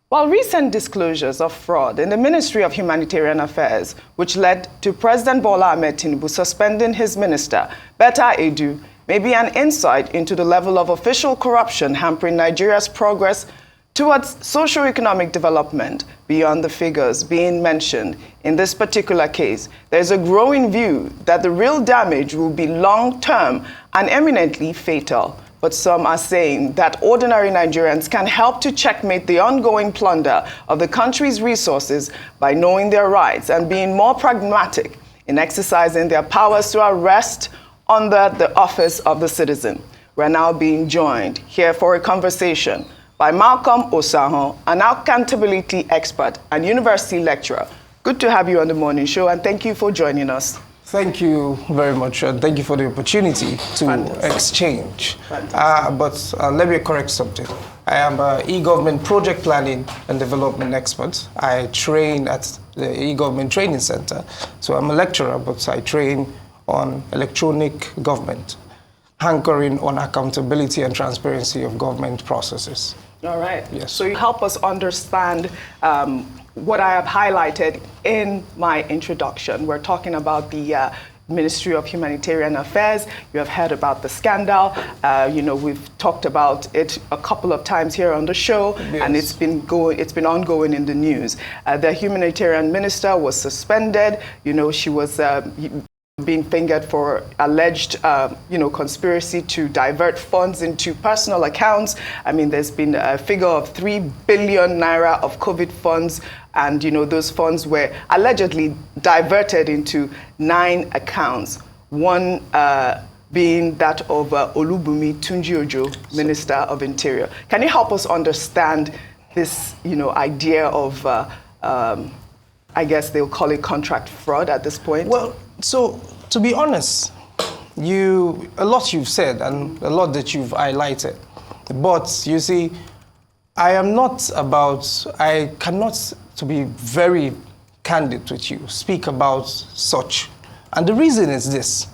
While recent disclosures of fraud in the Ministry of Humanitarian Affairs, which led to President Bola Ahmed Tinubu suspending his minister, Betta Edu, may be an insight into the level of official corruption hampering Nigeria's progress towards socio-economic development beyond the figures being mentioned. In this particular case, there is a growing view that the real damage will be long-term and eminently fatal. But some are saying that ordinary Nigerians can help to checkmate the ongoing plunder of the country's resources by knowing their rights and being more pragmatic in exercising their powers to arrest under the office of the citizen. We're now being joined here for a conversation by Malcolm Oseahon, an accountability expert and university lecturer. Good to have you on the morning show, and thank you for joining us. Thank you very much, and thank you for the opportunity to exchange. But let me correct something. I am an EGovernment project planning and development expert. I train at the EGovernment Training Center. So I'm a lecturer, but I train on electronic government, anchoring on accountability and transparency of government processes. All right. Yes. So you help us understand what I have highlighted in my introduction. We're talking about the Ministry of Humanitarian Affairs. You have heard about the scandal. We've talked about it a couple of times here on the show, yes. And it's been ongoing in the news. The humanitarian minister was suspended. She was being fingered for alleged, conspiracy to divert funds into personal accounts. I mean, there's been a figure of 3 billion naira of COVID funds, and those funds were allegedly diverted into 9 accounts. One being that of Olubunmi Tunji-Ojo, Minister of Interior. Can you help us understand this, idea of, I guess they'll call it contract fraud at this point? Well, so to be honest, a lot you've said and a lot that you've highlighted, but you see, I cannot, to be very candid with you, speak about such. And the reason is this.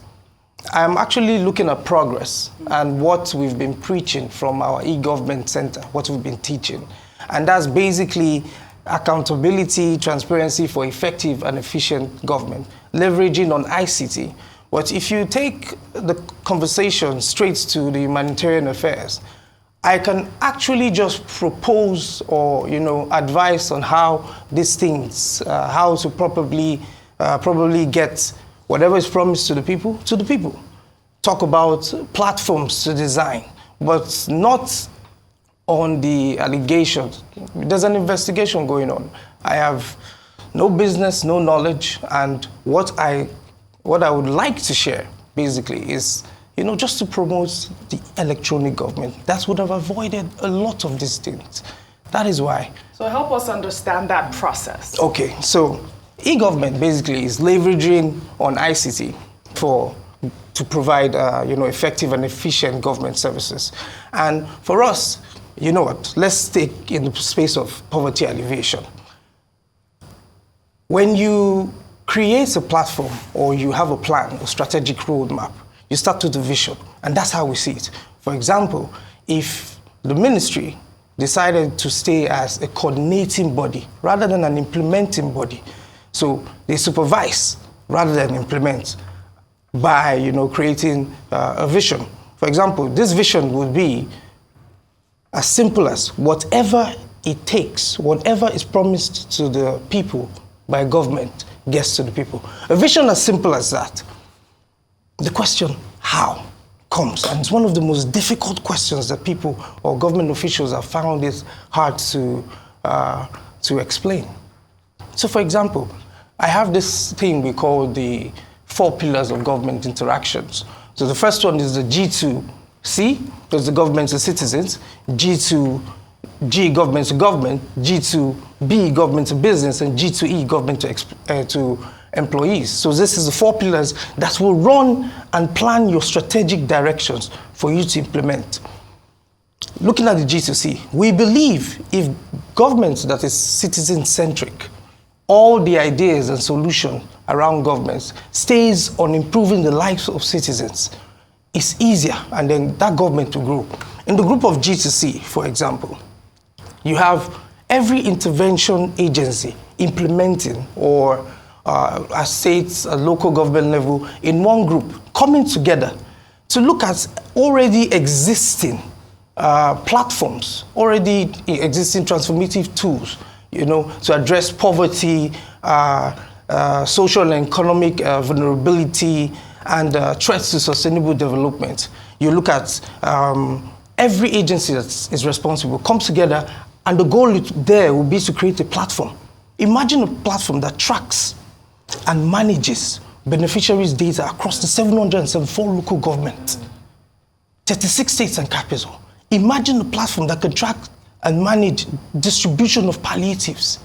I'm actually looking at progress and what we've been preaching from our EGovernment Center, what we've been teaching. And that's basically accountability, transparency for effective and efficient government, leveraging on ICT. But if you take the conversation straight to the humanitarian affairs, I can actually just propose or advise on how these things, how to probably get whatever is promised to the people. Talk about platforms to design, but not on the allegations. There's an investigation going on. I have no business, no knowledge, and what I would like to share basically is, just to promote the electronic government. That would have avoided a lot of these things. That is why. So help us understand that process. Okay, so EGovernment basically is leveraging on ICT to provide effective and efficient government services. And for us, let's take in the space of poverty alleviation. When you create a platform or you have a plan, a strategic roadmap, you start with the vision, and that's how we see it. For example, if the ministry decided to stay as a coordinating body rather than an implementing body, so they supervise rather than implement by creating a vision. For example, this vision would be as simple as whatever it takes, whatever is promised to the people by government gets to the people. A vision as simple as that. The question, how, comes, and it's one of the most difficult questions that people or government officials have found it hard to explain. So for example, I have this thing we call the 4 pillars of government interactions. So the first one is the G2C, that's the government to citizens, G government to government, G2B government to business, and G2E government to employees. So this is the 4 pillars that will run and plan your strategic directions for you to implement. Looking at the G2C, we believe if government that is citizen-centric, all the ideas and solutions around governments stays on improving the lives of citizens, it's easier, and then that government will grow. In the group of G2C, for example, you have every intervention agency implementing, or at states, at local government level, in one group, coming together to look at already existing platforms, already existing transformative tools, to address poverty, social and economic vulnerability, and threats to sustainable development. You look at every agency that is responsible comes together, and the goal there will be to create a platform. Imagine a platform that tracks and manages beneficiaries' data across the 774 local governments, 36 states and capital. Imagine a platform that can track and manage distribution of palliatives,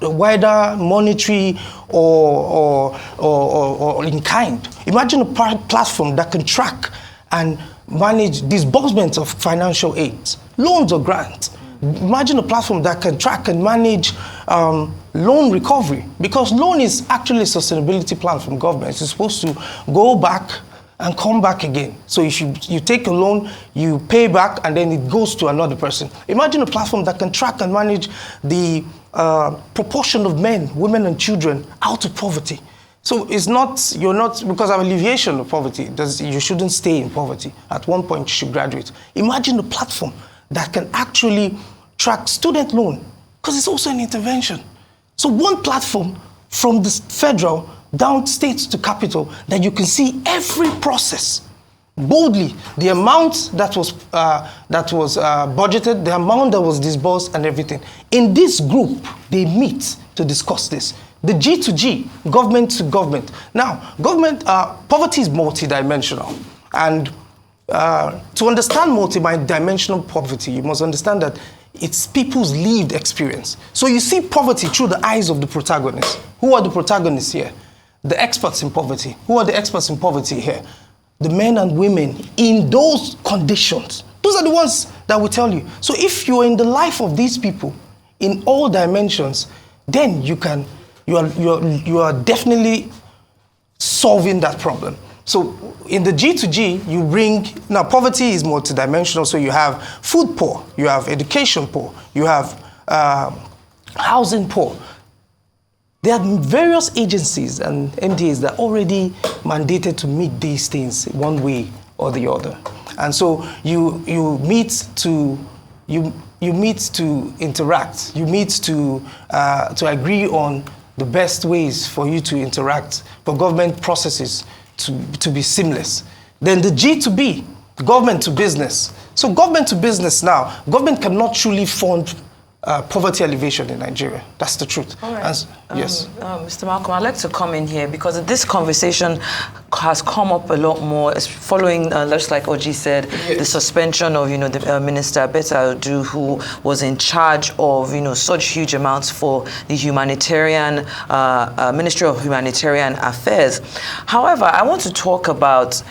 whether monetary or in kind. Imagine a platform that can track and manage disbursement of financial aids, loans or grants. Imagine a platform that can track and manage loan recovery, because loan is actually a sustainability plan from government. It's supposed to go back and come back again. So if you take a loan, you pay back, and then it goes to another person. Imagine a platform that can track and manage the proportion of men, women, and children out of poverty. So you're not, because of alleviation of poverty, you shouldn't stay in poverty. At one point, you should graduate. Imagine a platform that can actually track student loan, because it's also an intervention. So one platform from the federal down states to capital, that you can see every process boldly, the amount that was budgeted, the amount that was disbursed, and everything. In this group, they meet to discuss this. The G to G, government to government. Now, poverty is multidimensional, and to understand multi-dimensional poverty, you must understand that it's people's lived experience. So you see poverty through the eyes of the protagonists. Who are the protagonists here? The experts in poverty. Who are the experts in poverty here? The men and women in those conditions. Those are the ones that will tell you. So if you're in the life of these people in all dimensions, then you are definitely solving that problem. So in the G to G, you bring, now poverty is multidimensional, so you have food poor, you have education poor, you have housing poor. There are various agencies and MDAs that are already mandated to meet these things one way or the other. And so you meet to interact, you meet to agree on the best ways for you to interact, for government processes to be seamless. Then the G to B, government to business. So government to business now, government cannot truly fund poverty alleviation in Nigeria. That's the truth. All right. Yes. Mr. Malcolm, I'd like to come in here because this conversation has come up a lot more following, just like Oji said, yes, the suspension of, the Minister Betta Odu, who was in charge of, such huge amounts for the Humanitarian, Ministry of Humanitarian Affairs. However, I want to talk about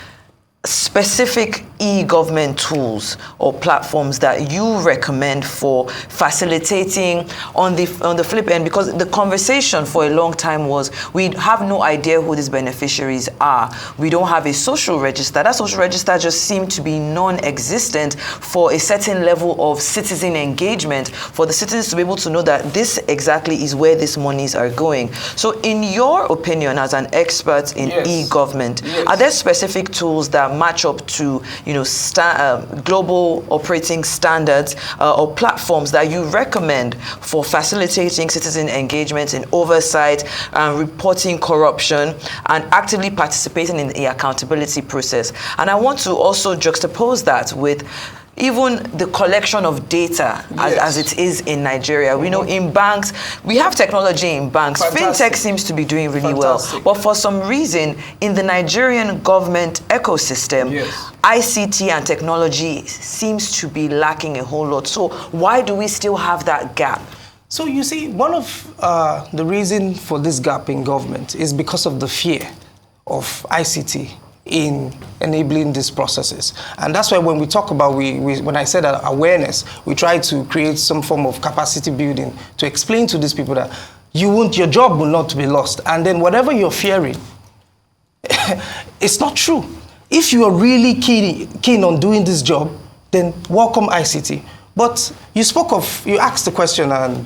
specific e-government tools or platforms that you recommend for facilitating on the flip end, because the conversation for a long time was we have no idea who these beneficiaries are. We don't have a social register. That social register just seemed to be non-existent for a certain level of citizen engagement, for the citizens to be able to know that this exactly is where these monies are going. So in your opinion, as an expert in yes, e-government, yes, are there specific tools that match up to global operating standards or platforms that you recommend for facilitating citizen engagement in oversight and reporting corruption and actively participating in the accountability process? And I want to also juxtapose that with even the collection of data as it is in Nigeria. We know in banks, we have technology in banks. Fantastic. Fintech seems to be doing really Fantastic. well. But for some reason, in the Nigerian government ecosystem, yes, ICT and technology seems to be lacking a whole lot. So why do we still have that gap? So you see, one of the reason for this gap in government is because of the fear of ICT in enabling these processes. And that's why when we talk about, when I said awareness, we try to create some form of capacity building to explain to these people that your job will not be lost. And then whatever you're fearing, it's not true. If you are really keen on doing this job, then welcome ICT. But you asked the question and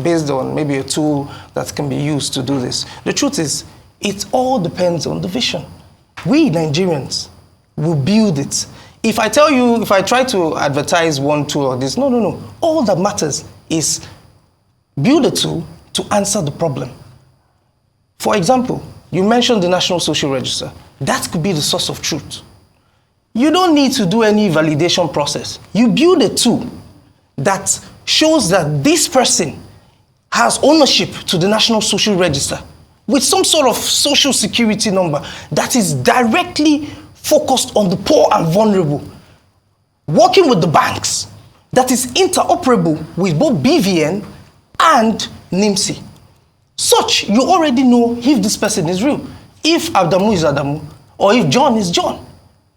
based on maybe a tool that can be used to do this. The truth is, it all depends on the vision. We Nigerians will build it. If I try to advertise one tool or this, no. All that matters is build a tool to answer the problem. For example, you mentioned the National Social Register. That could be the source of truth. You don't need to do any validation process. You build a tool that shows that this person has ownership to the National Social Register with some sort of social security number that is directly focused on the poor and vulnerable, working with the banks, that is interoperable with both BVN and NIMSI. Such, you already know if this person is real, if Adamu is Adamu, or if John is John.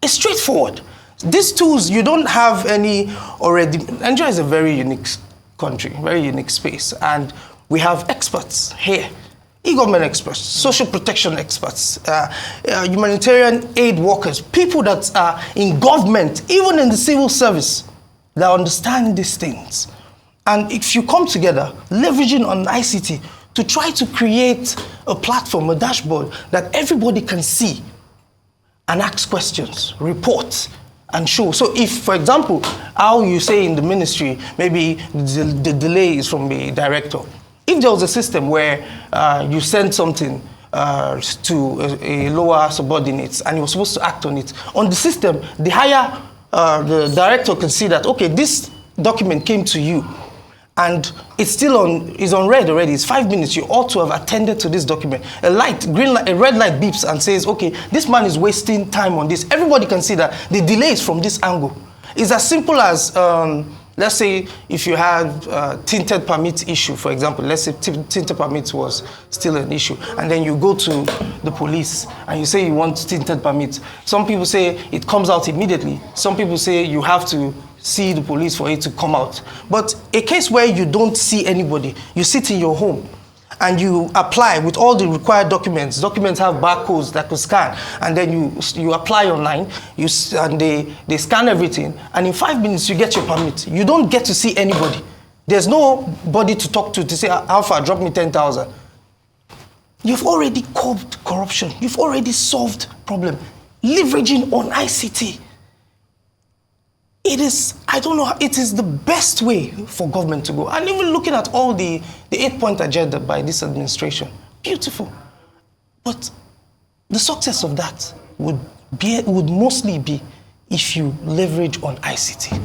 It's straightforward. These tools, you don't have any already. Nigeria is a very unique country, very unique space, and we have experts here. EGovernment experts, social protection experts, humanitarian aid workers, people that are in government, even in the civil service, that understand these things. And if you come together, leveraging on ICT to try to create a platform, a dashboard that everybody can see and ask questions, report, and show. So if, for example, how you say in the ministry, maybe the delay is from the director. If there was a system where you send something to a lower subordinates and you're supposed to act on it, on the system, the director can see that, okay, this document came to you and it's still is on red already. It's 5 minutes. You ought to have attended to this document. A red light beeps and says, okay, this man is wasting time on this. Everybody can see that the delay is from this angle. It's as simple as, let's say if you had tinted permit issue, for example, let's say tinted permit was still an issue, and then you go to the police and you say you want tinted permit. Some people say it comes out immediately. Some people say you have to see the police for it to come out. But a case where you don't see anybody, you sit in your home and you apply with all the required documents. Documents have barcodes that could scan, and then you apply online, and they scan everything, and in 5 minutes you get your permit. You don't get to see anybody. There's nobody to talk to say, how far, drop me 10,000. You've already curbed corruption. You've already solved problem. Leveraging on ICT. It is, I don't know, it is the best way for government to go. And even looking at all the 8-point agenda by this administration, beautiful. But the success of that would mostly be if you leverage on ICT.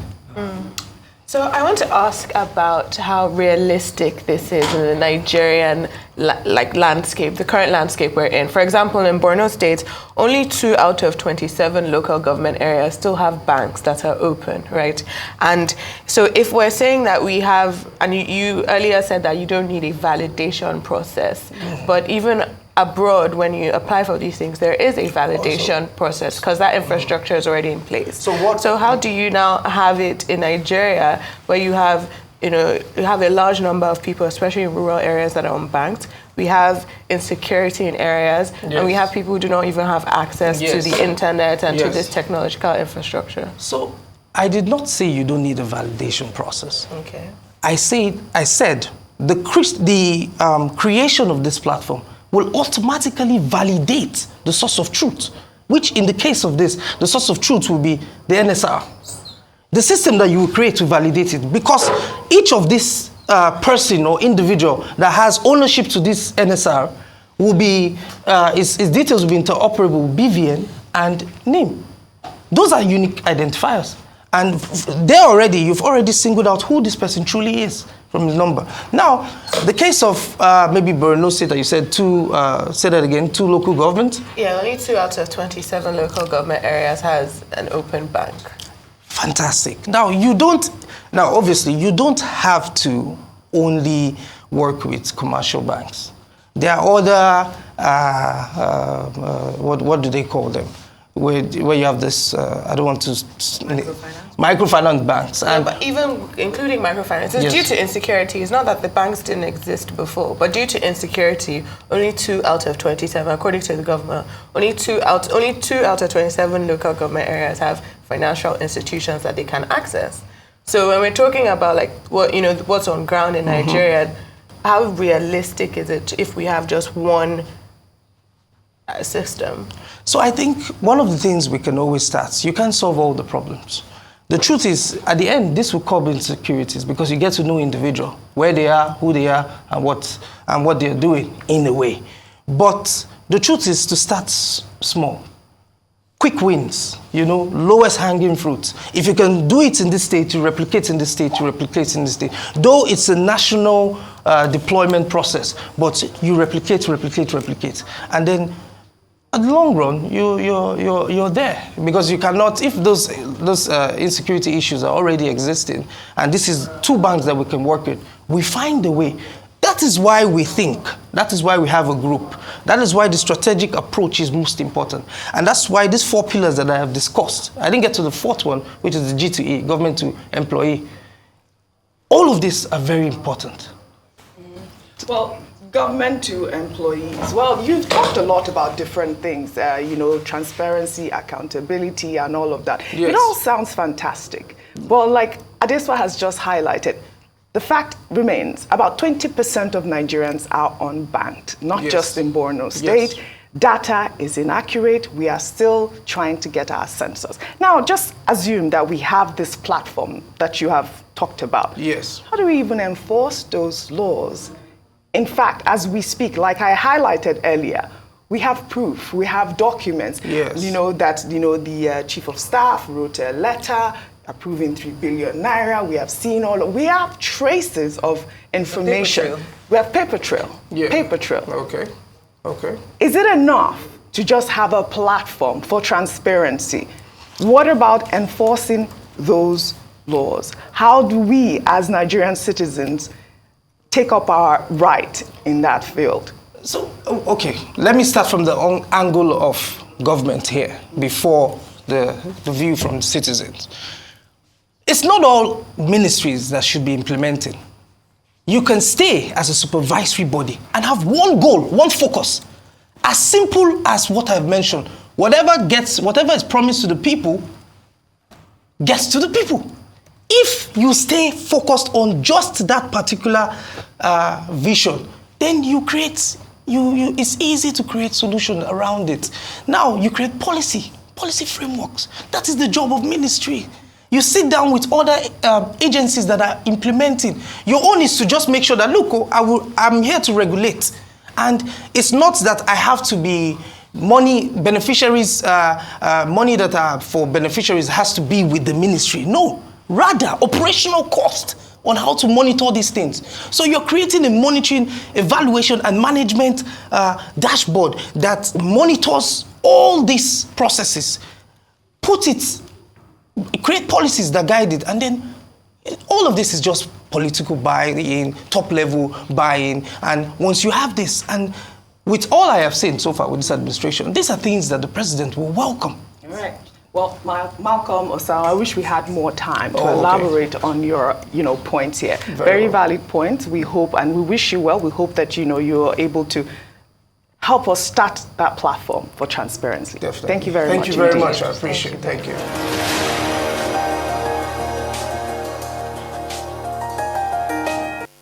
So I want to ask about how realistic this is in the Nigerian landscape, the current landscape we're in. For example, in Borno State, only 2 out of 27 local government areas still have banks that are open, right? And so if we're saying that we have, and you earlier said that you don't need a validation process, but even abroad, when you apply for these things, there is a validation process because that infrastructure is already in place. So how do you now have it in Nigeria where you have a large number of people, especially in rural areas, that are unbanked? We have insecurity in areas, and we have people who do not even have access to the internet and to this technological infrastructure. So I did not say you don't need a validation process. Okay. I said the creation of this platform will automatically validate the source of truth, which in the case of this, the source of truth will be the NSR. The system that you will create to validate it, because each of this person or individual that has ownership to this NSR will be, its details will be interoperable with BVN and NIM. Those are unique identifiers. And you've already singled out who this person truly is from the number. Now, the case of maybe Borno State that you said, say that again, 2 local governments? Yeah, only 2 out of 27 local government areas has an open bank. Fantastic. Now, obviously, you don't have to only work with commercial banks. There are other, what do they call them? Where you have this, I don't want to... Microfinance banks. Yeah, but even including microfinance, it's due to insecurity. It's not that the banks didn't exist before, but due to insecurity, only 2 out of 27, according to the government, only two out of 27 local government areas have financial institutions that they can access. So when we're talking about like what's on ground in Nigeria, how realistic is it if we have just one system? So I think one of the things we can always start, you can't solve all the problems. The truth is, at the end, this will curb insecurities because you get to know individual, where they are, who they are, and what they're doing in a way. But the truth is to start small. Quick wins, lowest hanging fruit. If you can do it in this state, you replicate in this state, you replicate in this state. Though it's a national deployment process, but you replicate. And then at the long run, you're there. Because you cannot, if those insecurity issues are already existing, and this is 2 banks that we can work with, we find a way. That is why we think. That is why we have a group. That is why the strategic approach is most important. And that's why these 4 pillars that I have discussed, I didn't get to the 4th one, which is the G2E, government to employee. All of these are very important. Well, government to employees. Well, you've talked a lot about different things, transparency, accountability, and all of that. Yes. It all sounds fantastic. But like Adeswa has just highlighted, the fact remains, about 20% of Nigerians are unbanked, not just in Borno State. Yes. Data is inaccurate. We are still trying to get our census. Now, just assume that we have this platform that you have talked about. Yes. How do we even enforce those laws? In fact, as we speak, like I highlighted earlier, we have proof, we have documents. Yes. That the chief of staff wrote a letter approving 3 billion naira. We have seen we have traces of information. We have paper trail. Yeah. Paper trail. Okay. Is it enough to just have a platform for transparency? What about enforcing those laws? How do we, as Nigerian citizens, take up our right in that field? So, okay, let me start from the angle of government here before the view from citizens. It's not all ministries that should be implementing. You can stay as a supervisory body and have one goal, one focus. As simple as what I've mentioned. Whatever is promised to the people, gets to the people. If you stay focused on just that particular vision, then it's easy to create solutions around it. Now, you create policy frameworks. That is the job of ministry. You sit down with other agencies that are implementing. Your own is to just make sure that, look, I'm here to regulate. And it's not that I have to be money that are for beneficiaries has to be with the ministry. No, rather operational cost on how to monitor these things. So you're creating a monitoring, evaluation, and management dashboard that monitors all these processes. Create policies that guide it, and then all of this is just political buy-in, top-level buy-in, and once you have this, and with all I have seen so far with this administration, these are things that the president will welcome. All right. Well, Malcolm, Oseahon, I wish we had more time to elaborate on your, points here. Very valid points. We hope, and we wish you well. We hope that, you're able to help us start that platform for transparency. Definitely. Thank you very much. Thank you very much. I appreciate it. Thank you.